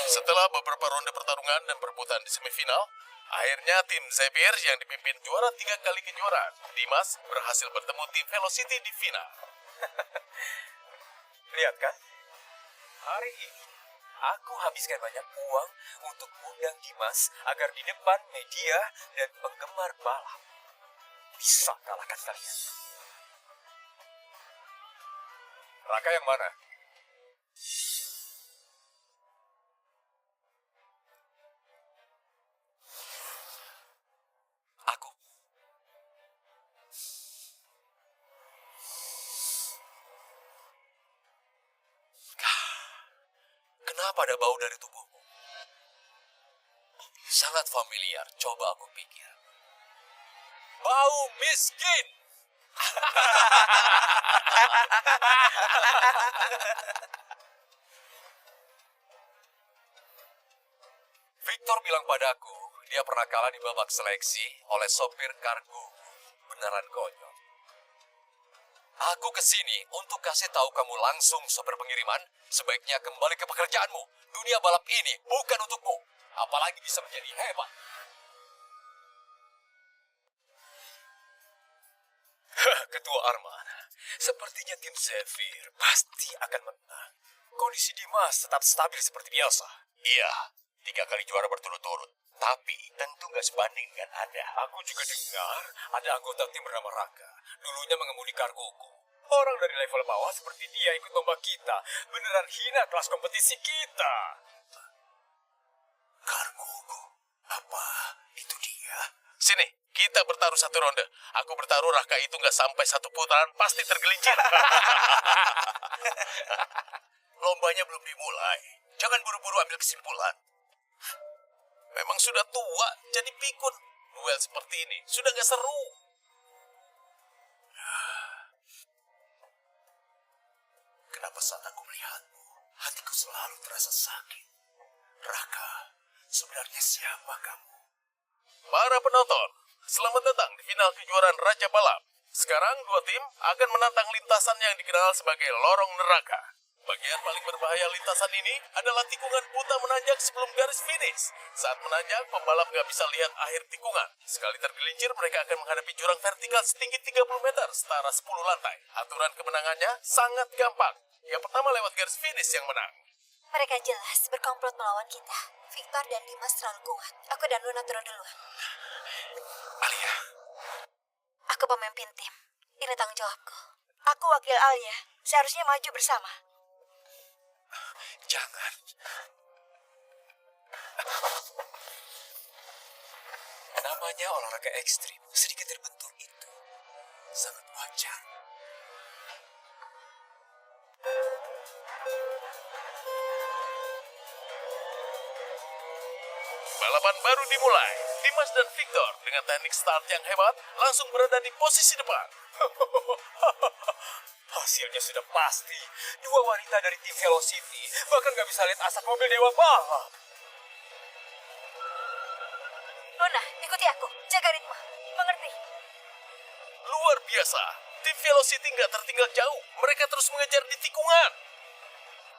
Setelah beberapa ronde pertarungan dan perebutan di semifinal, akhirnya tim Xavier yang dipimpin juara 3 kali kejuaraan, Dimas, berhasil bertemu tim Velocity di final. Lihat kan? Hari ini, aku habiskan banyak uang untuk undang Dimas agar di depan media dan penggemar balap bisa kalahkan kalian. Raka yang mana? Aku. Kenapa ada bau dari tubuhmu? Sangat familiar, coba aku pikir. Bau miskin! Victor bilang padaku, dia pernah kalah di babak seleksi oleh sopir kargo. Beneran konyol. Aku kesini untuk kasih tahu kamu langsung, sopir pengiriman, sebaiknya kembali ke pekerjaanmu. Dunia balap ini bukan untukmu, apalagi bisa menjadi hebat. Ketua Arman, sepertinya tim Xavier pasti akan menang. Kondisi Dimas tetap stabil seperti biasa. Iya, 3 kali juara berturut-turut. Tapi tentu nggak sebanding dengan Anda. Aku juga dengar ada anggota tim bernama Raka. Dulunya mengemudi kargoku. Orang dari level bawah seperti dia ikut lomba kita. Beneran hina kelas kompetisi kita. Kargoku? Apa itu dia? Sini, kita bertaruh 1 ronde. Aku bertaruh Raka itu nggak sampai 1 putaran, pasti tergelincir. Lombanya belum dimulai. Jangan buru-buru ambil kesimpulan. Memang sudah tua, jadi pikun. Duel seperti ini sudah gak seru. Kenapa saat aku melihatmu, hatiku selalu terasa sakit. Raka, sebenarnya siapa kamu? Para penonton, selamat datang di final kejuaraan Raja Balap. Sekarang 2 tim akan menantang lintasan yang dikenal sebagai lorong neraka. Bagian paling berbahaya lintasan ini adalah tikungan buta menanjak sebelum garis finish. Saat menanjak, pembalap nggak bisa lihat akhir tikungan. Sekali tergelincir, mereka akan menghadapi jurang vertikal setinggi 30 meter, setara 10 lantai. Aturan kemenangannya sangat gampang. Yang pertama lewat garis finish yang menang. Mereka jelas berkomplot melawan kita. Victor dan Dimas terlalu kuat. Aku dan Luna turun duluan. Alia, Aku pemimpin tim. Ini tanggung jawabku. Aku wakil Alia. Seharusnya maju bersama. jangan. Namanya olahraga ekstrim, sedikit terbentur itu. Sangat wajar. Balapan baru dimulai. Dimas dan Victor dengan teknik start yang hebat langsung berada di posisi depan. Hasilnya sudah pasti. 2 wanita dari tim Velocity bahkan gak bisa lihat asap mobil Dewa Balap. Luna, ikuti aku. Jaga ritme. Mengerti? Luar biasa. Tim Velocity nggak tertinggal jauh. Mereka terus mengejar di tikungan.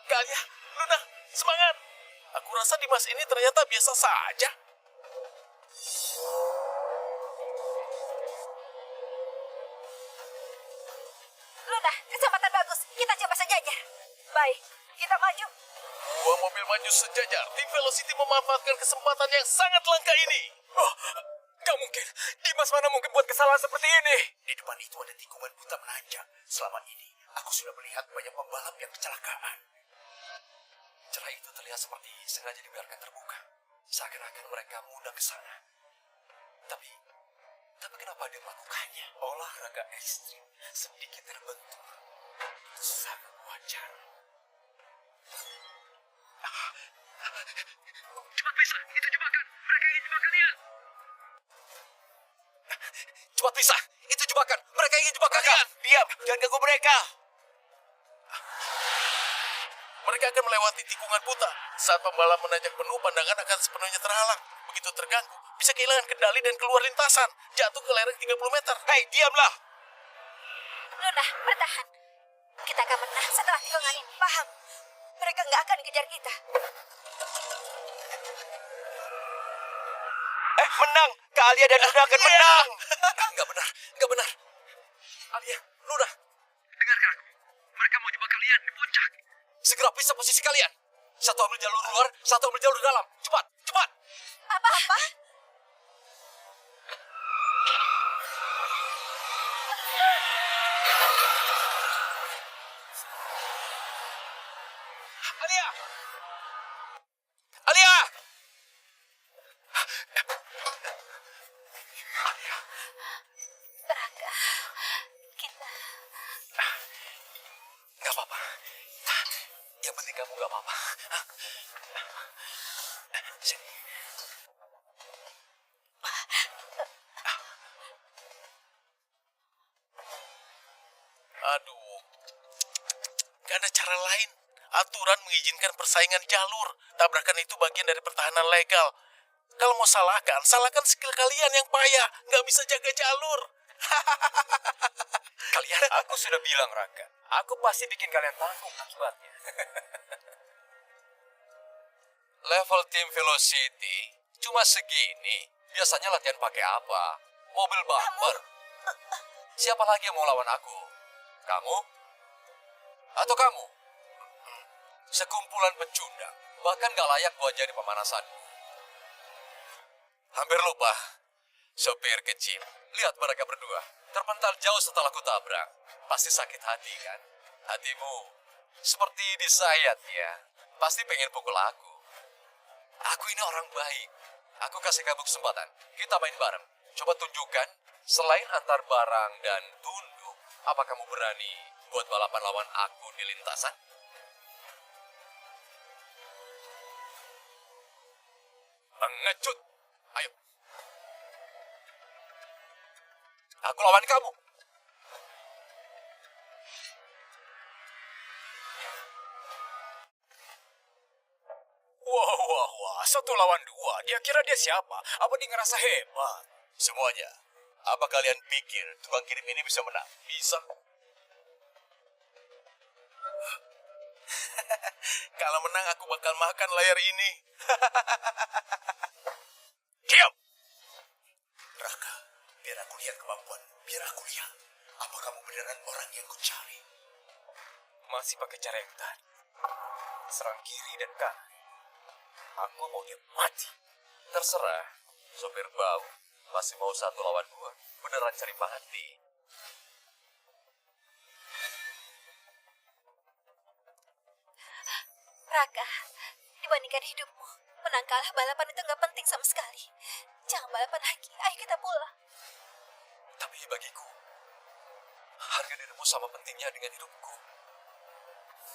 Kalia, Luna, semangat. Aku rasa Dimas ini ternyata biasa saja. Luna, kesempatan bagus. Kita coba sejajar. Baik, kita maju. 2 mobil maju sejajar. Tim Velocity memanfaatkan kesempatan yang sangat langka ini. Oh, gak mungkin. Dimas mana mungkin buat kesalahan seperti ini? Di depan itu ada tikungan buta menanjak. Selama ini, aku sudah melihat banyak pembalap yang kecelakaan. Celah itu terlihat seperti sengaja dibiarkan terbuka. Seakan-akan mereka mudah ke sana. Tapi kenapa dia melakukannya? Olahraga ekstrim sedikit terbentur. Itu sangat wajar. Cepat pisah, itu jebakan. Mereka ingin jebak kalian. Cepat pisah, itu jebakan. Mereka ingin jebak kalian. Diam, jangan ganggu mereka. Mereka akan melewati tikungan buta. Saat pembalap menanjak penuh, pandangan akan sepenuhnya terhalang. Begitu terganggu, bisa kehilangan kendali dan keluar lintasan. Jatuh ke lereng 30 meter. Hei, diamlah. Luna, bertahan. Kita akan menang setelah tikungan ini. Paham? Mereka nggak akan kejar kita. menang. Kak Alia dan Luna akan menang. Nggak benar, nggak benar. Alia, Luna, dengarkan aku. Mereka mau jebak kalian di puncak. Segera pisah posisi kalian. Satu ambil jalur luar, satu ambil jalur dalam. Cepat, cepat. Apa? Alia! Alia! Raka, kita... Nggak apa-apa. Yang penting kamu nggak apa-apa. Sini. Aduh, gak ada cara lain. Aturan mengizinkan persaingan jalur. Tabrakan itu bagian dari pertahanan legal. Kalau mau salahkan, salahkan skill kalian yang payah. Gak bisa jaga jalur. Kalian, aku sudah bilang, Raka. Aku pasti bikin kalian tanggung akibatnya. Level tim Velocity cuma segini. Biasanya latihan pakai apa? Mobil bumper. Siapa lagi yang mau lawan aku? Kamu? Atau kamu? Sekumpulan pecundang. Bahkan gak layak buat jadi pemanasan. Hampir lupa. Sopir kecil. Lihat mereka berdua. Terpental jauh setelah ku tabrak. Pasti sakit hati kan? Hatimu seperti disayat ya. Pasti pengen pukul aku. Aku ini orang baik. Aku kasih kamu kesempatan. Kita main bareng. Coba tunjukkan. Selain antar barang dan tunduk, apa kamu berani buat balapan lawan aku di lintasan? Pengecut. Ayo. Aku lawan kamu. Wah. 1 lawan 2. Dia kira dia siapa? Apa dia ngerasa hebat? Semuanya, apa kalian pikir tukang kirim ini bisa menang? Bisa. Kalau menang aku bakal makan layar ini. Diam! Raka, biar aku lihat kemampuan. Biar aku lihat. Apa kamu beneran orang yang kucari? Masih pakai cara yang tadi. Serang kiri dan kanan. Aku mau dia mati. Terserah. Sopir bau. Masih mau 1 lawan 2. Beneran cari mati. Raka, dibandingkan hidupmu, menang kalah balapan itu nggak penting sama sekali. Jangan balapan lagi, ayo kita pulang. Tapi bagiku, harga dirimu sama pentingnya dengan hidupku.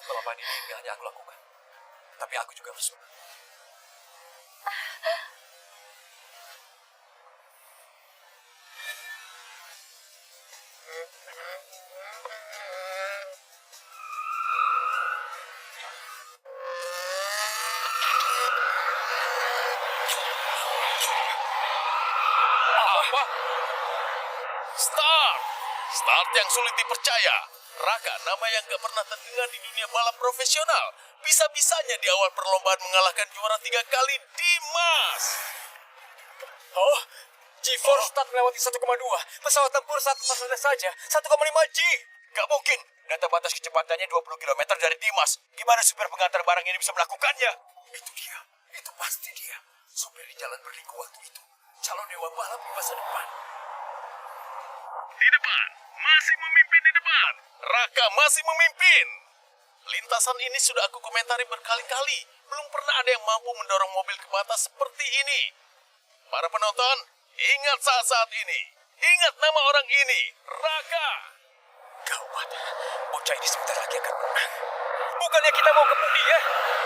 Balapan ini nggak hanya aku lakukan, tapi aku juga harus menang. Apa? Start yang sulit dipercaya. Raka, nama yang gak pernah terdengar di dunia balap profesional. Bisa-bisanya di awal perlombaan mengalahkan juara 3 kali, Dimas. Oh, G-Force start melewati 1,2. Pesawat tempur saat lepas saja 1,5 G. Gak mungkin. Data batas kecepatannya 20 km dari Dimas. Gimana supir pengantar barang ini bisa melakukannya? Itu dia. Itu pasti dia. Supir di jalan berliku waktu itu. Calon dewa balap di masa depan. Di depan, masih memimpin di depan. Raka masih memimpin. Lintasan ini sudah aku komentari berkali-kali. Belum pernah ada yang mampu mendorong mobil ke batas seperti ini. Para penonton, ingat saat-saat ini. Ingat nama orang ini, Raka. Gawat, bocah ini sebentar lagi akan menang. Bukannya kita mau kebun dia?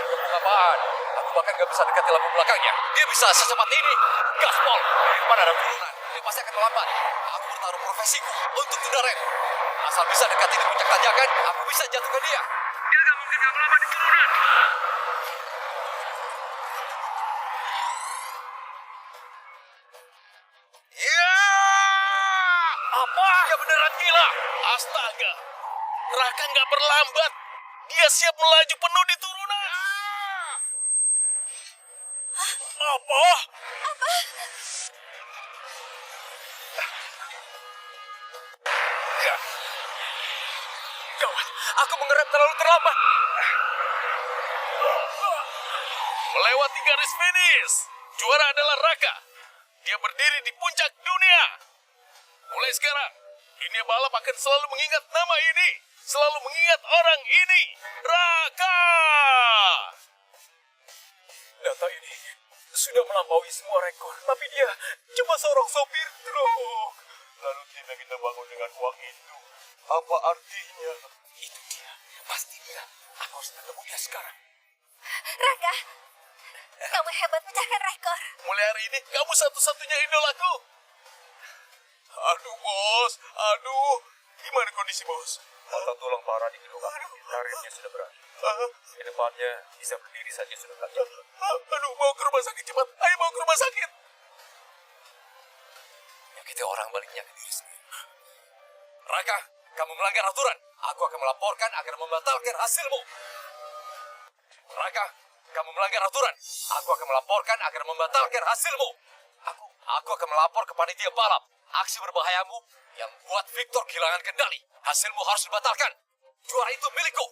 Kebun apaan? Aku bahkan gak bisa dekati lampu belakangnya. Dia bisa secepat ini. Gaspol, di depan ada turunan. Dia pasti akan melambat. Aku bertaruh profesiku untuk kuda rem. Asal bisa dekati di puncak tanjakan, aku bisa jatuhkan dia. Dia gak mungkin gak melambat di turunan. Ya! Apa? Dia beneran gila. Astaga. Raka nggak berlambat. Dia siap melaju penuh di turunan. Apa? Gawat, aku mengerem terlalu terlambat. Melewati garis finish. Juara adalah Raka. Dia berdiri di puncak dunia. Mulai sekarang, dunia balap akan selalu mengingat nama ini. Selalu mengingat orang ini. Raka! Data ini sudah melampaui semua rekor, tapi dia cuma seorang sopir truk. Lalu tim yang kita bangun dengan uang itu, apa artinya? Itu dia, pasti dia. Aku harus ketemu dia sekarang. Raka, kamu hebat pecahkan rekor. Mulai hari ini, kamu satu-satunya idolaku. Aduh, bos. Aduh. Gimana kondisi, bos? Patah tulang parah di kedua kaki. Karirnya sudah berakhir. Ke depannya bisa berdiri saja sudah tak jadi. Aduh, mau ke rumah sakit cepat. Ayo, mau ke rumah sakit. Yang kita orang baliknya ke diri sendiri. Raka, kamu melanggar aturan. Aku akan melaporkan agar membatalkan hasilmu. Raka, kamu melanggar aturan. Aku akan melaporkan agar membatalkan hasilmu. Aku akan melapor ke panitia balap. Aksi berbahayamu yang buat Victor kehilangan kendali. Hasilmu harus dibatalkan. Juara itu milikku.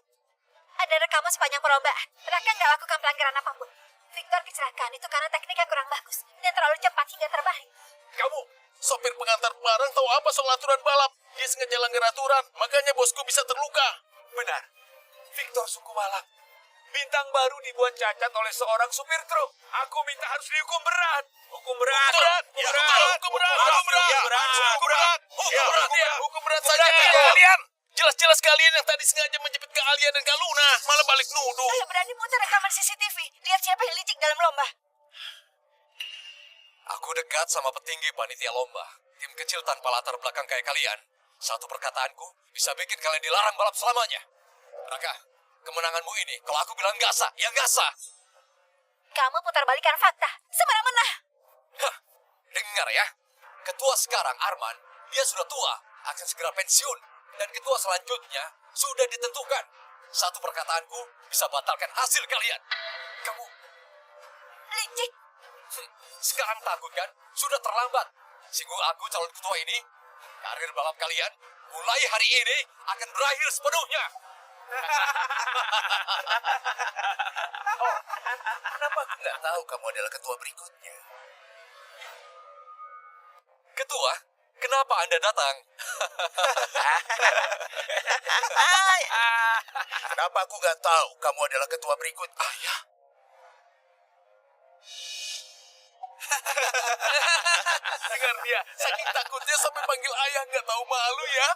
Ada rekaman sepanjang perlombaan. Raka nggak lakukan pelanggaran apapun. Victor kecelakaan itu karena tekniknya kurang bagus dan terlalu cepat hingga terbalik. Kamu, sopir pengantar barang tahu apa soal aturan balap? Dia sengaja langgar aturan, makanya bosku bisa terluka. Benar. Victor Sukumalang. Bintang baru dibuat cacat oleh seorang supir truk. Aku minta harus dihukum berat. Hukum berat. Hukum berat saja. Kalian, jelas-jelas kalian yang tadi sengaja menjepit ke Alia dan Kak Luna, malah balik nuduh. Saya berani muter rekaman CCTV. Lihat siapa yang licik dalam lomba. Aku dekat sama petinggi panitia lomba. Tim kecil tanpa latar belakang kayak kalian. Satu perkataanku bisa bikin kalian dilarang balap selamanya. Raka, kemenanganmu ini kalau aku bilang nggak sah, ya nggak sah. Kamu putar balikan fakta. Semena-mena. Hah, dengar ya. Ketua sekarang, Arman, dia sudah tua, akan segera pensiun. Dan ketua selanjutnya sudah ditentukan. Satu perkataanku bisa batalkan hasil kalian. Kamu Licik. sekarang takut kan? Sudah terlambat. Singgung aku calon ketua ini, karir balap kalian mulai hari ini akan berakhir sepenuhnya. Kenapa aku nggak tahu kamu adalah ketua berikutnya? Ketua, kenapa Anda datang? Kenapa aku nggak tahu kamu adalah ketua berikutnya? Ayah. Dengar dia, saking takutnya sampai panggil ayah nggak tahu malu ya.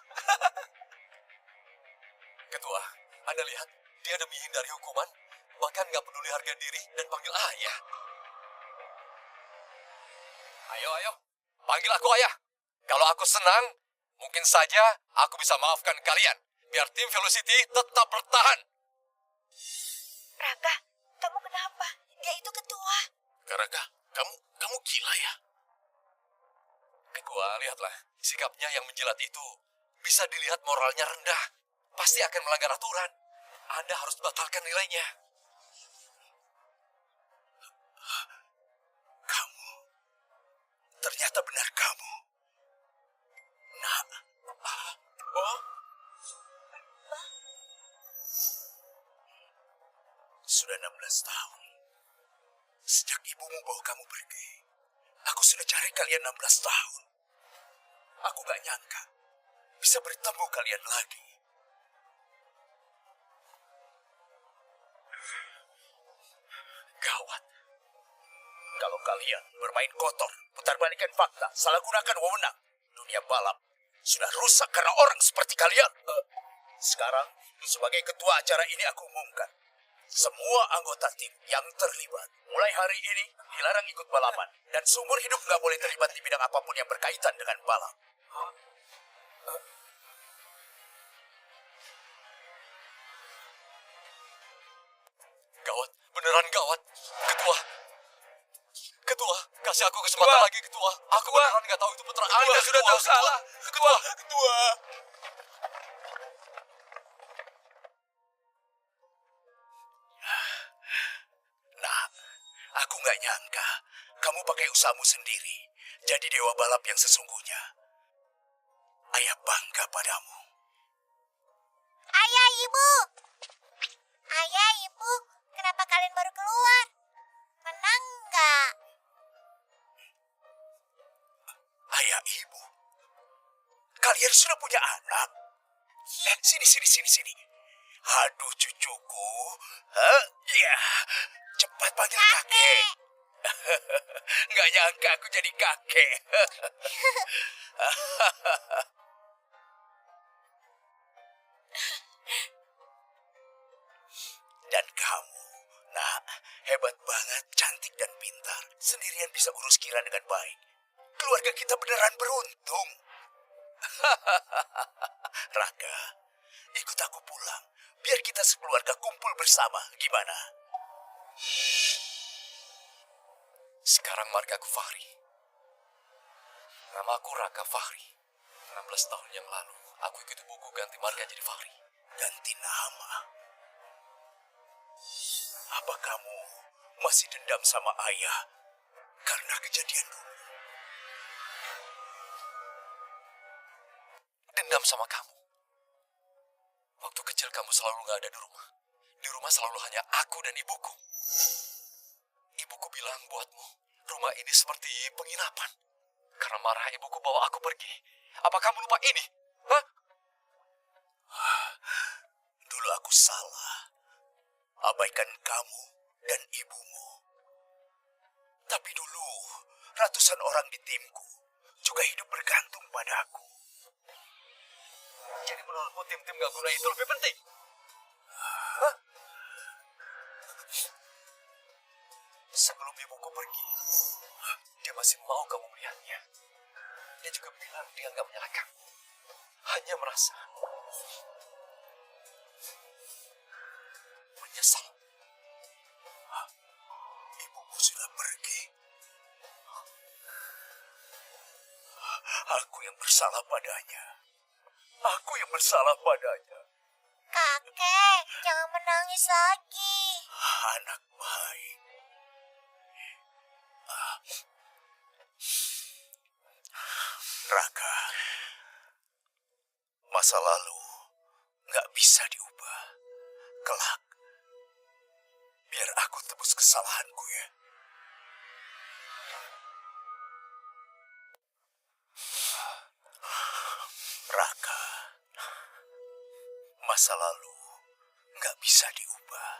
Ketua, Anda lihat, dia demi hindari hukuman, bahkan nggak peduli harga diri dan panggil ayah. Ayo, panggil aku ayah. Kalau aku senang, mungkin saja aku bisa maafkan kalian, biar tim Velocity tetap bertahan. Raka, kamu kenapa? Dia itu ketua. Raka, kamu gila ya? Ketua, lihatlah, sikapnya yang menjilat itu bisa dilihat moralnya rendah. Pasti akan melanggar aturan. Anda harus batalkan nilainya. Kamu, ternyata benar kamu. Nak, Oh, sudah 16 tahun. Sejak ibumu bawa kamu pergi, aku sudah cari kalian 16 tahun. Aku gak nyangka bisa bertemu kalian lagi. Gawat. Kalau kalian bermain kotor, putarbalikan fakta, salah gunakan wewenang, dunia balap sudah rusak karena orang seperti kalian. Sekarang, sebagai ketua acara ini aku umumkan, semua anggota tim yang terlibat mulai hari ini dilarang ikut balapan dan seumur hidup nggak boleh terlibat di bidang apapun yang berkaitan dengan balap. Gawat, beneran gawat. Ketua, kasih aku kesempatan lagi, Ketua. Aku beneran nggak tahu itu putra Anda sudah tahu salah. Ketua. Nah, aku nggak nyangka kamu pakai usahamu sendiri jadi dewa balap yang sesungguhnya. Ayah padamu. Ayah, ibu. Ayah, ibu. Kenapa kalian baru keluar? Menang nggak? Ayah, ibu. Kalian sudah punya anak? Sini. Aduh, cucuku. Hah? Ya, cepat panggil kakek. Nggak nyangka aku jadi kakek. Dan kamu, nak, hebat banget, cantik dan pintar. Sendirian bisa urus Kira dengan baik. Keluarga kita beneran beruntung. Raka, ikut aku pulang. Biar kita sekeluarga kumpul bersama. Gimana? Sekarang margaku Fahri. Nama aku Raka Fahri. 16 tahun yang lalu, aku ikut ibuku ganti marga jadi Fahri. Ganti nama. Apa kamu masih dendam sama ayah karena kejadian dulu? Dendam sama kamu. Waktu kecil kamu selalu gak ada di rumah. Di rumah selalu hanya aku dan ibuku. Ibuku bilang buatmu, rumah ini seperti penginapan. Karena marah ibuku bawa aku pergi. Apa kamu lupa ini? Hah? Dulu aku salah. Abaikan kamu dan ibumu. Tapi dulu, ratusan orang di timku juga hidup bergantung padaku. Jadi menurutmu tim-tim gak guna itu lebih penting? Sebelum ibuku pergi, dia masih mau kamu melihatnya. Dia juga bilang dia gak menyalahkan. Hanya merasa menyesal. Ibumu sudah pergi. Aku yang bersalah padanya. Kakek, jangan menangis lagi. Anak baik. Raka, masa lalu nggak bisa diubah. Kelak, biar aku tebus kesalahanku ya. Raka, masa lalu nggak bisa diubah.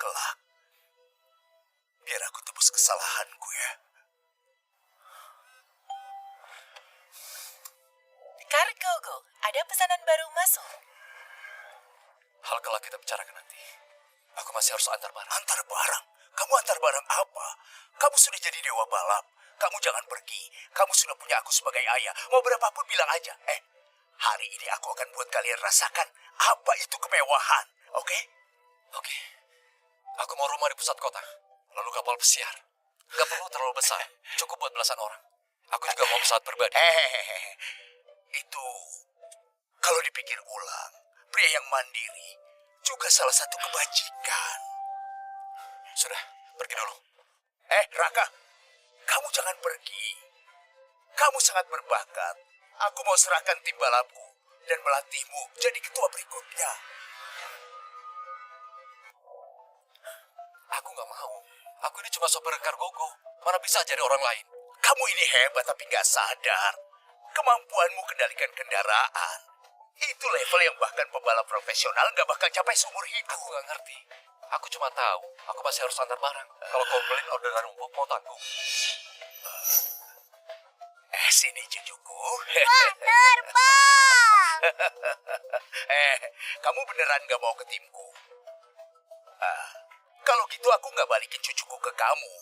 Kelak, biar aku tebus kesalahanku ya. Cargogo, ada pesanan baru masuk. Hal kelak kita bicarakan nanti. Aku masih harus antar barang. Antar barang? Kamu antar barang apa? Kamu sudah jadi dewa balap. Kamu jangan pergi. Kamu sudah punya aku sebagai ayah. Mau berapapun bilang aja. Hari ini aku akan buat kalian rasakan apa itu kemewahan. Oke? Oke. Aku mau rumah di pusat kota. Lalu kapal pesiar. Gak perlu terlalu besar. Cukup buat belasan orang. Aku juga mau pesawat pribadi. Itu kalau dipikir ulang, pria yang mandiri juga salah satu kebajikan. Sudah, pergi dulu. Raka, kamu jangan pergi. Kamu sangat berbakat. Aku mau serahkan tim balapku dan melatihmu jadi ketua berikutnya. Aku gak mau. Aku ini cuma sopir Cargogo. Mana bisa jadi orang lain. Kamu ini hebat tapi nggak sadar. Kemampuanmu kendalikan kendaraan. Itu level yang bahkan pembalap profesional nggak bakal capai seumur hidup. Aku gak ngerti. Aku cuma tahu, aku masih harus antar barang. Kalau komplain orderan umum mau tanggung. Sini cucuku. Terbang! Kamu beneran nggak mau ke timku? Kalau gitu aku nggak balikin cucuku ke kamu.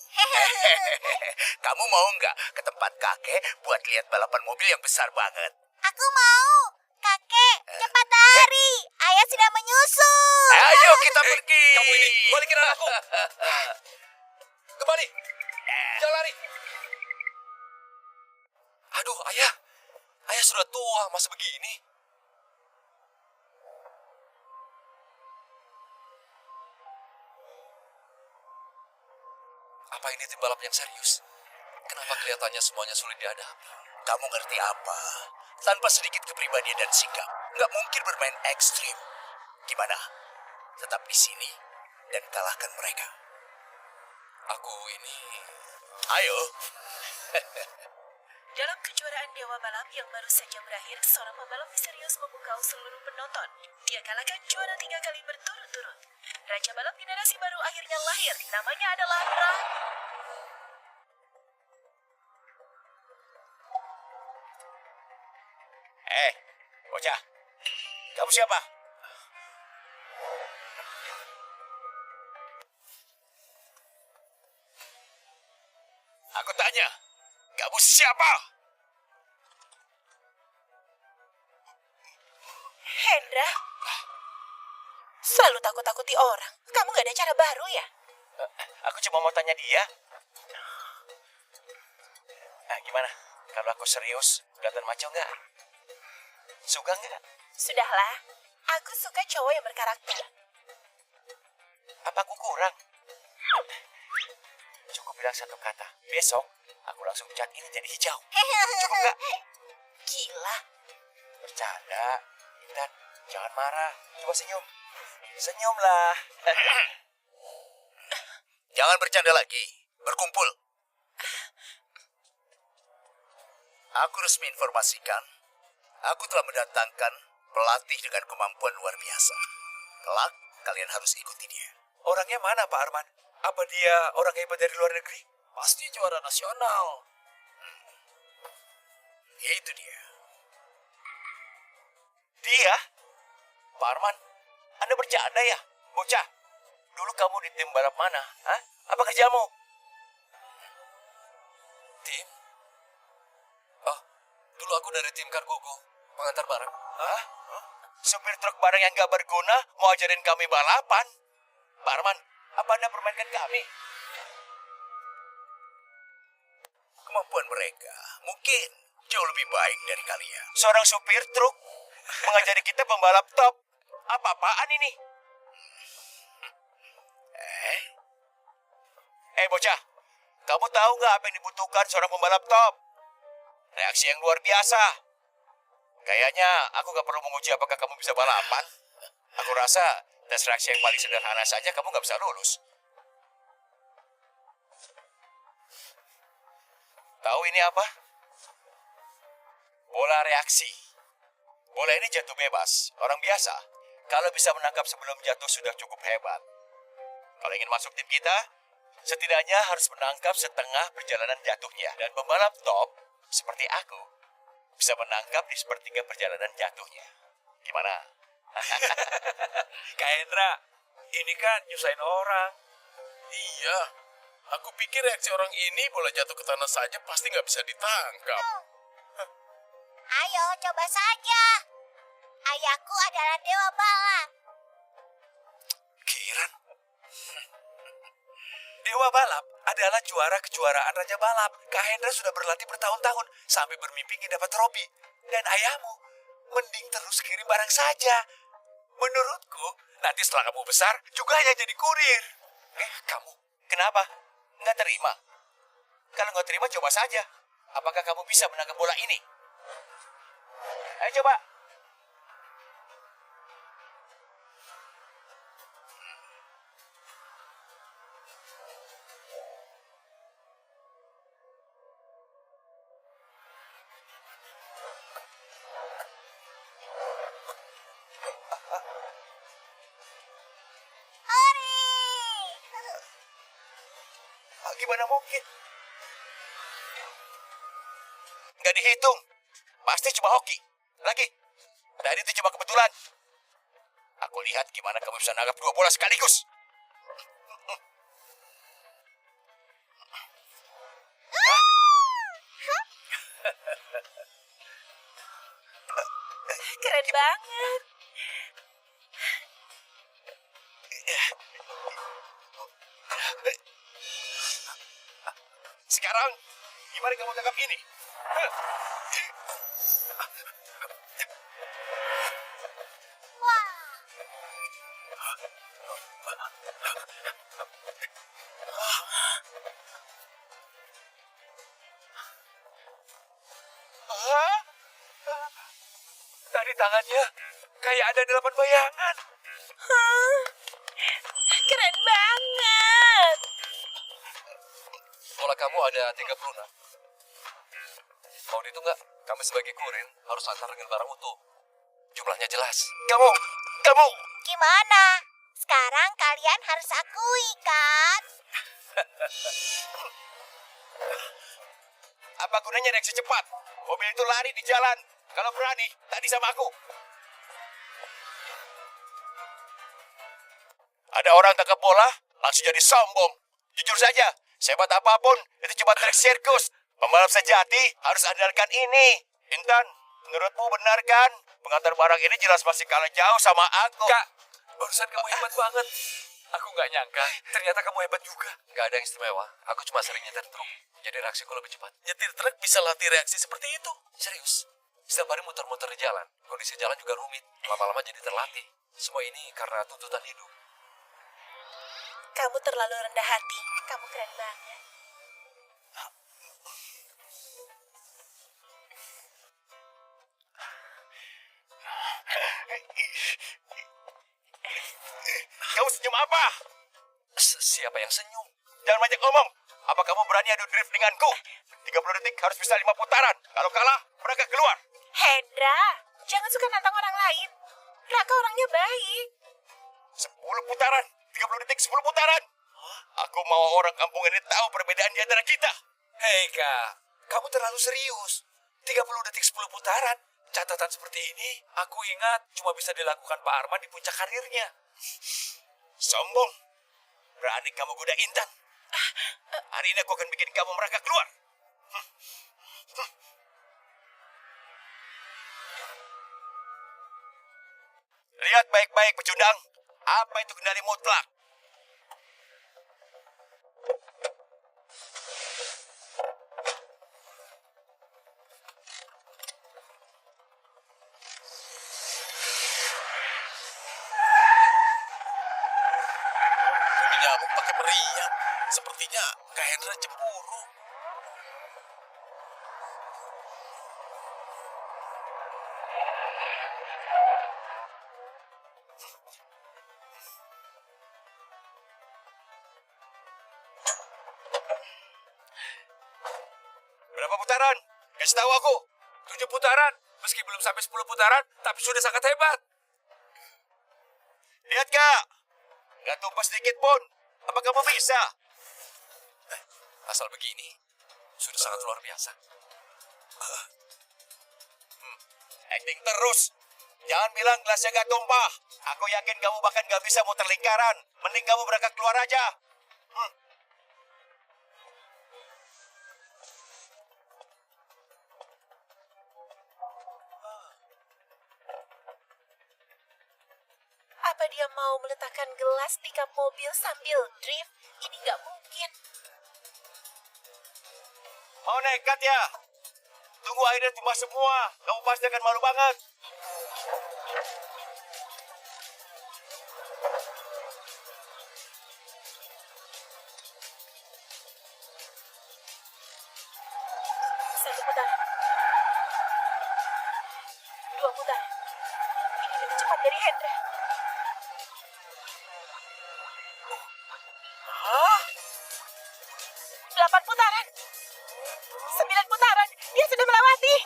Kamu mau nggak ke tempat kakek buat lihat balapan mobil yang besar banget? Aku mau. Kakek, cepat lari. Ayah sudah menyusul. Ayo kita pergi. Kamu ini, balikin anakku. Kembali. Jangan lari. Aduh, ayah. Ayah sudah tua, masih begini. Apa ini tim balap yang serius? Kenapa kelihatannya semuanya sulit dihadapi? Kamu ngerti apa? Tanpa sedikit kepribadian dan sikap, nggak mungkin bermain ekstrim. Gimana? Tetap di sini dan kalahkan mereka. Aku ini... Ayo. Dalam kejuaraan Dewa Balap yang baru saja berakhir, seorang pembalap misterius memukau seluruh penonton. Dia kalahkan juara 3 kali berturut-turut. Raja balap generasi baru akhirnya lahir. Namanya adalah Bocah. Kamu siapa? Aku tanya, kamu siapa? Hendra. Selalu takut-takuti orang. Kamu gak ada cara baru ya? Aku cuma mau tanya dia. Gimana? Kalau aku serius, kelihatan maco nggak? Suka nggak? Sudahlah. Aku suka cowok yang berkarakter. Apa aku kurang? Cukup bilang satu kata. Besok, aku langsung cat ini jadi hijau. Cukup nggak? Gila. Bercanda. Intan, jangan marah. Coba senyum. Senyumlah. Jangan bercanda lagi. Berkumpul. Aku resmi informasikan. Aku telah mendatangkan pelatih dengan kemampuan luar biasa. Kelak, kalian harus ikuti dia. Orangnya mana, Pak Arman? Apa dia orang hebat dari luar negeri? Pasti juara nasional. Itu dia. Dia? Pak Arman, Anda bercanda ya? Bocah, dulu kamu di tim balap mana? Hah? Apa kerjamu? Tim? Oh, dulu aku dari tim Kargogo, pengantar barang. Hah? Supir truk barang yang gak berguna mau ajarin kami balapan? Pak Arman, apa Anda permainkan kami? Kemampuan mereka mungkin jauh lebih baik dari kalian. Seorang supir truk mengajari kita pembalap top. Apa-apaan ini? Bocah, kamu tahu nggak apa yang dibutuhkan seorang pembalap top? Reaksi yang luar biasa. Kayaknya aku nggak perlu menguji apakah kamu bisa balapan. Aku rasa tes reaksi yang paling sederhana saja kamu nggak bisa lulus. Tahu ini apa? Bola reaksi. Bola ini jatuh bebas, orang biasa. Kalau bisa menangkap sebelum jatuh sudah cukup hebat. Kalau ingin masuk tim kita, setidaknya harus menangkap setengah perjalanan jatuhnya. Dan pembalap top, seperti aku, bisa menangkap di sepertiga perjalanan jatuhnya. Gimana? Kak Hendra, ini kan nyusahin orang. Iya. Aku pikir reaksi orang ini bola jatuh ke tanah saja pasti nggak bisa ditangkap. Ayo, coba saja. Ayahku adalah dewa balap. Kiran. Dewa Balap adalah juara kejuaraan Raja Balap. Kak Hendra sudah berlatih bertahun-tahun sampai bermimpi ingin dapat trofi. Dan ayahmu, mending terus kirim barang saja. Menurutku, nanti setelah kamu besar, juga hanya jadi kurir. Kamu, kenapa? Nggak terima? Kalau nggak terima, coba saja. Apakah kamu bisa menangkap bola ini? Ayo coba. Gimana mungkin? Nggak dihitung. Pasti cuma hoki. Lagi. Tadi itu cuma kebetulan. Aku lihat gimana kamu bisa nangkap 2 bola sekaligus. Keren banget. Sekarang, gimana kamu tangkap ini? di tangannya. Kayak ada 8 bayangan. Keren banget. Bola kamu ada 36. Mau dihitung nggak? Kami sebagai kurir harus antar dengan barang utuh. Jumlahnya jelas. Kamu. Gimana? Sekarang kalian harus akui, kan? Apa gunanya reaksi cepat? Mobil itu lari di jalan. Kalau berani, tadi sama aku. Ada orang tangkap bola, langsung jadi sombong. Jujur saja, sehebat apapun, itu cuma trik sirkus. Pembalap sejati harus andalkan ini. Intan, menurutmu benar kan? Pengantar barang ini jelas masih kalah jauh sama aku. Kak, barusan kamu hebat banget. Aku nggak nyangka, ternyata kamu hebat juga. Nggak ada yang istimewa, aku cuma sering nyetir truk. Jadi reaksiku lebih cepat. Nyetir truk bisa latih reaksi seperti itu. Serius, setiap hari muter-muter di jalan. Kondisi jalan juga rumit, lama-lama jadi terlatih. Semua ini karena tuntutan hidup. Kamu terlalu rendah hati. Kamu keren banget. Kamu senyum apa? Siapa yang senyum? Jangan banyak ngomong. Apa kamu berani adu drift denganku? 30 detik harus bisa 5 putaran. Kalau kalah, mereka keluar. Hendra, jangan suka nantang orang lain. Raka orangnya baik. 10 putaran. 30 detik 10 putaran. Aku mau orang kampung ini tahu perbedaan di antara kita. Hei kak, kamu terlalu serius. 30 detik 10 putaran. Catatan seperti ini, aku ingat cuma bisa dilakukan Pak Arman di puncak karirnya. Sombong. Berani kamu goda Intan. Hari ini aku akan bikin kamu merangkak keluar. Lihat baik-baik pecundang. Apa itu kendali mutlak? Nyamuk pakai meriam. Sepertinya Kak Hendra cemburu. Berapa putaran? Kasih tahu aku. 7 putaran, meski belum sampai 10 putaran, tapi sudah sangat hebat. Lihat kak. Nggak tumpah sedikit pun. Apa kamu bisa? Asal begini, sudah sangat luar biasa. Acting terus. Jangan bilang gelasnya nggak tumpah. Aku yakin kamu bahkan nggak bisa muter lingkaran. Mending kamu berangkat keluar aja. Apa dia mau meletakkan gelas di kap mobil sambil drift? Ini nggak mungkin. Mau nekat ya? Tunggu airnya tumpah semua. Kamu pasti akan malu banget. Satu putaran. 2 putaran. Ini lebih cepat dari Hendra. Hah? 8 putaran. 9 putaran. Dia sudah melewati.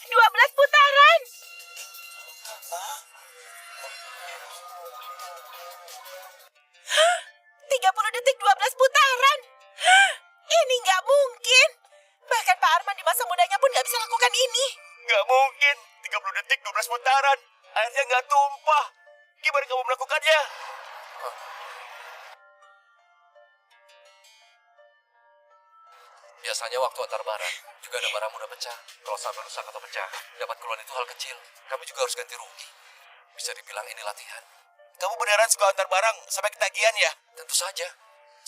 Dua 12 putaran. 30 detik 12 putaran. Ini nggak mungkin. Bahkan Pak Arman di masa mudanya pun nggak bisa lakukan ini. Nggak mungkin. 30 detik 12 putaran. Airnya nggak tumpah. Gimana kamu melakukannya? Biasanya waktu antar barang, juga ada barang mudah pecah. Kalau sampai rusak atau pecah, dapat keluhan itu hal kecil. Kami juga harus ganti rugi. Bisa dibilang ini latihan. Kamu beneran suka antar barang sampai ketagihan ya? Tentu saja.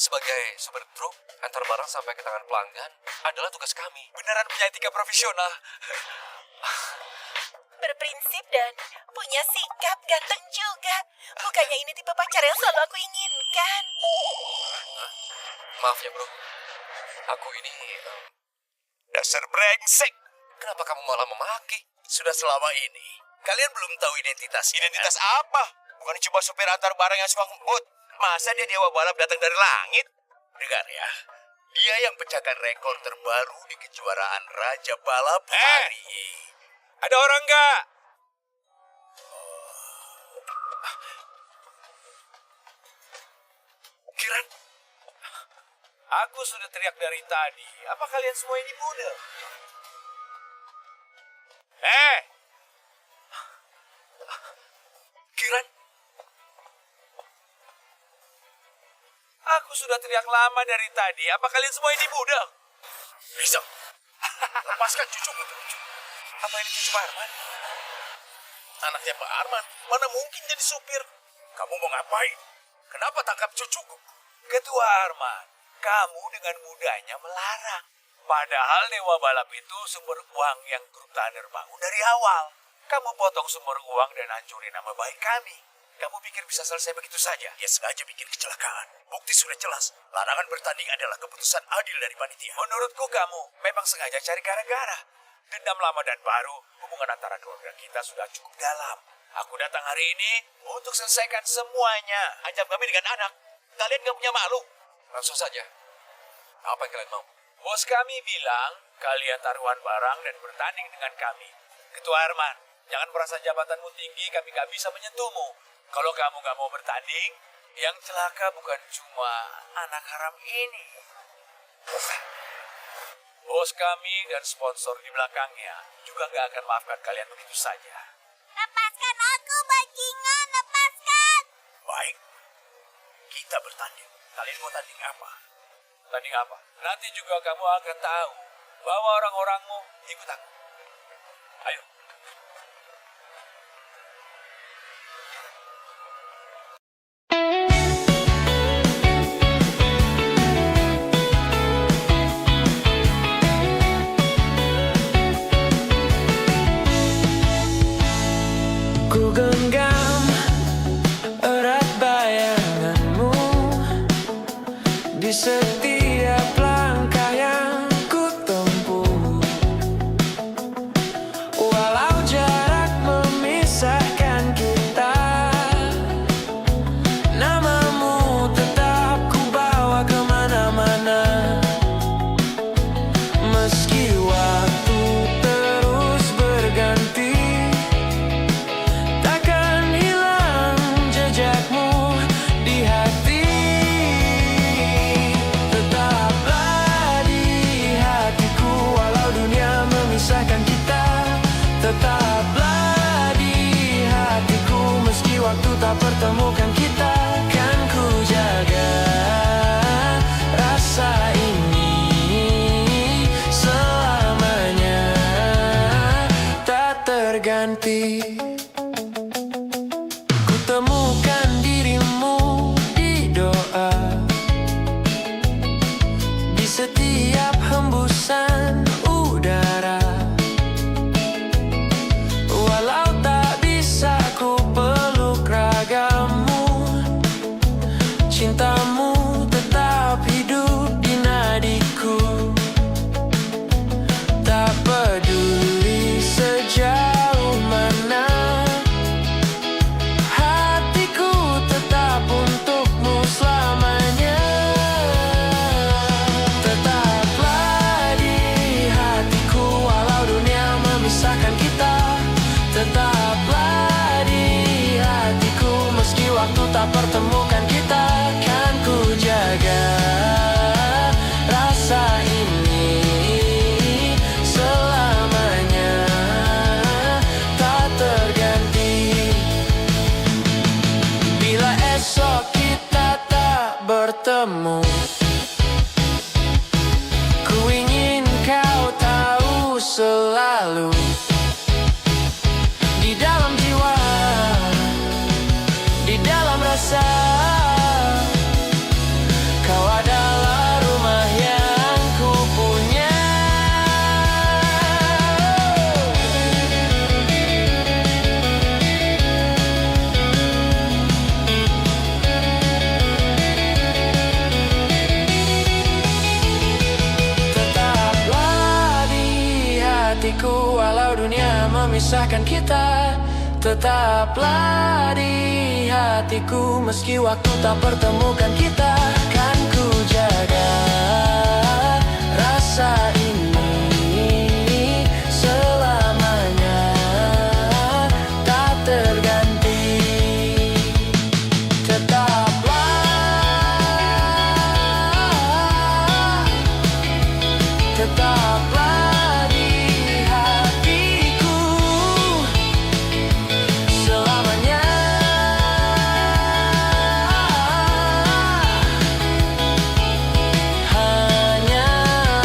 Sebagai sopir truk, antar barang sampai ke tangan pelanggan adalah tugas kami. Beneran punya etika profesional. berprinsip dan punya sikap, ganteng juga. Bukannya ini tipe pacar yang selalu aku inginkan. Maaf ya bro, aku ini Dasar brengsek. kenapa kamu malah memaki? Sudah selama ini, kalian belum tahu identitas. Identitas apa? Bukan cuma supir antar barang yang suka ngebut. Masa dia dewa balap datang dari langit? Dengar ya, dia yang pecahkan rekor terbaru di kejuaraan Raja Balap hari ini. Ada orang nggak? Kiran, aku sudah teriak dari tadi. Apa kalian semua ini muda? Kiran, aku sudah teriak lama dari tadi. Apa kalian semua ini budak? Rizal, lepaskan cucumu. Apa ini cucu Pak Arman? Anaknya Pak Arman, mana mungkin jadi supir? Kamu mau ngapain? Kenapa tangkap cucuku? Ketua Arman, kamu dengan mudahnya melarang. Padahal Dewa Balap itu sumber uang yang grup Thunder bangun dari awal. Kamu potong sumber uang dan hancurin nama baik kami. Kamu pikir bisa selesai begitu saja? Dia sengaja bikin kecelakaan. Bukti sudah jelas. Larangan bertanding adalah keputusan adil dari panitia. Menurutku kamu memang sengaja cari gara-gara. Dendam lama dan baru, hubungan antara keluarga kita sudah cukup dalam. Aku datang hari ini untuk selesaikan semuanya. Ancam kami dengan anak. Kalian gak punya malu? Langsung saja, apa yang kalian mau? Bos kami bilang kalian taruhan barang dan bertanding dengan kami. Ketua Arman, jangan merasa jabatanmu tinggi, kami gak bisa menyentuhmu. Kalau kamu gak mau bertanding, yang celaka bukan cuma anak haram ini. Bos kami dan sponsor di belakangnya juga gak akan maafkan kalian begitu saja. Lepaskan aku, bajingan, lepaskan! Baik, kita bertanding. Kalian mau tanding apa? Tanding apa? Nanti juga kamu akan tahu. Bawa orang-orangmu, ikut aku. Ayo. Ku genggam erat bayanganmu di setiap langkah yang ku tempuh. Walau jarak memisahkan kita, namamu tetap ku bawa kemana-mana. Meski waktu terus berganti, takkan hilang jejakmu di hati. Tetaplah di hatiku walau dunia memisahkan kita. Tetaplah di hatiku meski waktu tak pertemukan kita. Kan ku jaga rasa ini selamanya tak terganti. Ku temukan dirimu di doa, di setiap hembusan udara. Walau tak bisa ku peluk ragamu, cintamu tetap hidup di nadiku. Tak peduli sejauh mana, hatiku tetap untukmu selamanya. Tetaplah di hatiku walau dunia memisahkan kita. Tetaplah di hatiku meski waktu tak pertemukan kita. Kan ku memisahkan kita, tetaplah di hatiku. Meski waktu tak pertemukan kita, kan ku jaga rasa ini selamanya, tak terganti. Tetaplah di hatiku selamanya. Hanya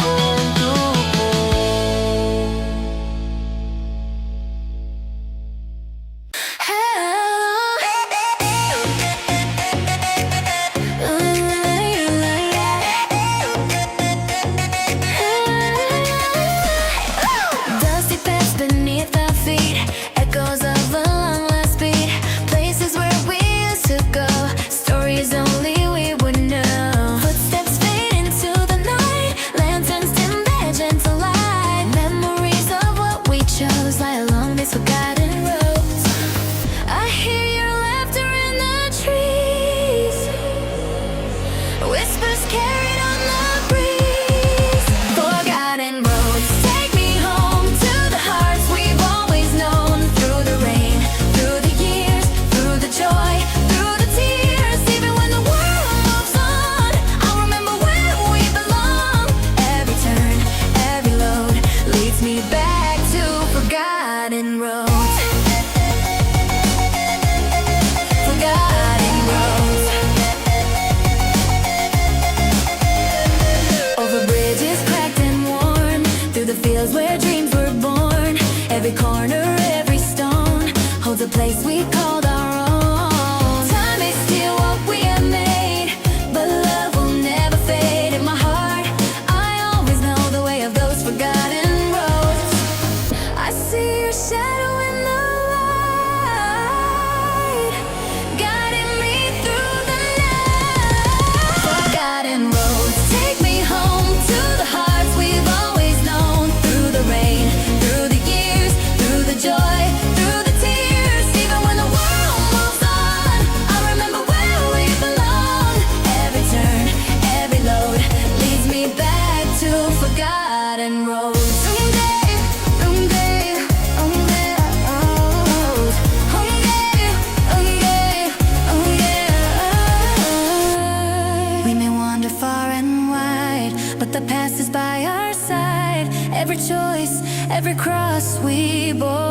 untukmu. Dusty paths beneath our feet, echoes of a long lost beat, places where we used to go, stories only we would know. Footsteps fade into the night, lanterns dim their gentle light, memories of what we chose lie along these forgotten roads. I hear your laughter in the trees, whispers carried on the breeze. Forgotten roads take me home to the hearts we've always known. Through the rain, through the years, through the joy, through the tears. Even when the world moves on, I'll remember where we belong. Every turn, every load leads me back to forgotten roads. Forgotten roads. Over bridges cracked and worn, through the fields where dreams were born. Every corner, every stone holds a place we called our own. Time may steal what we have made, but love will never fade. In my heart, I always know the way of those forgotten roads. I see your shadow in the light, guiding me through the night. Forgotten roads take me home to the hearts we've always known. Through the rain, through the years, through the joy, through the tears. Even when the world moves on, I remember where we belong. Every turn, every load leads me back to forgotten roads. We may wander far and wide, but the past is by our side. Every choice, every cross we bore.